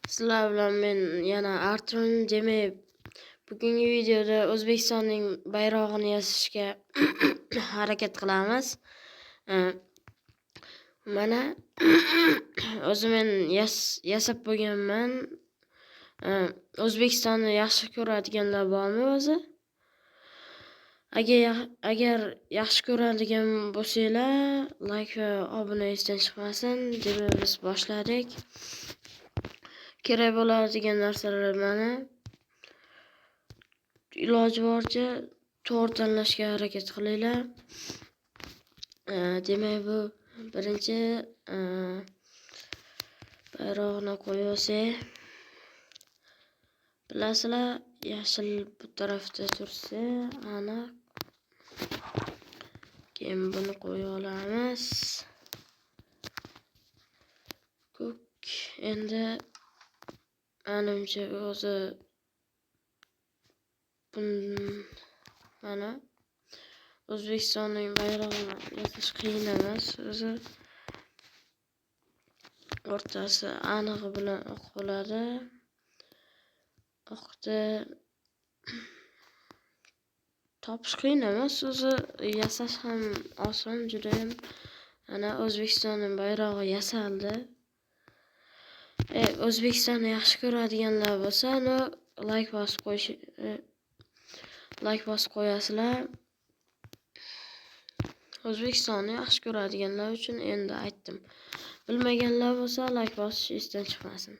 Sizlar bilan men yana Artur'un demek bugungi videoda O'zbekistonning bayrog'ini yasashga harakat qilamiz. Mana o'zim yasab bo'lganman. O'zbekistonni yaxshi ko'radiganlar bormi o'zi? Agar yaxshi ko'radigan bo'lsanglar, like va obuna esdan chiqmasin. Demak, biz boshladik. Kerak bo'ladigan narsalar mana. Iloji boricha to'g'ri tanlashga harakat qilinglar. Demak, bu birinchi bayrog'ini qo'yib olsak. Bilasizlar, yashil bu tarafda tursa, aniq. Keyin buni qo'yib olamiz. Ko'k endi menimcha o'zi mana O'zbekistonning bayrog'ini yasash qiyin emas. O'zi o'rtasi anig'i bilan oq bo'ladi. Oqda topish qiyin emas. O'zi yasash ham oson, juda ham. Ana O'zbekistonning bayrog'i yasaldi. O'zbekistonni yaxshi ko'radiganlar bo'lsa, like bosib qo'yasizlar. O'zbekistonni yaxshi ko'radiganlar uchun endi aytdim. Bilmaganlar bo'lsa, like bosish esdan chiqmasin.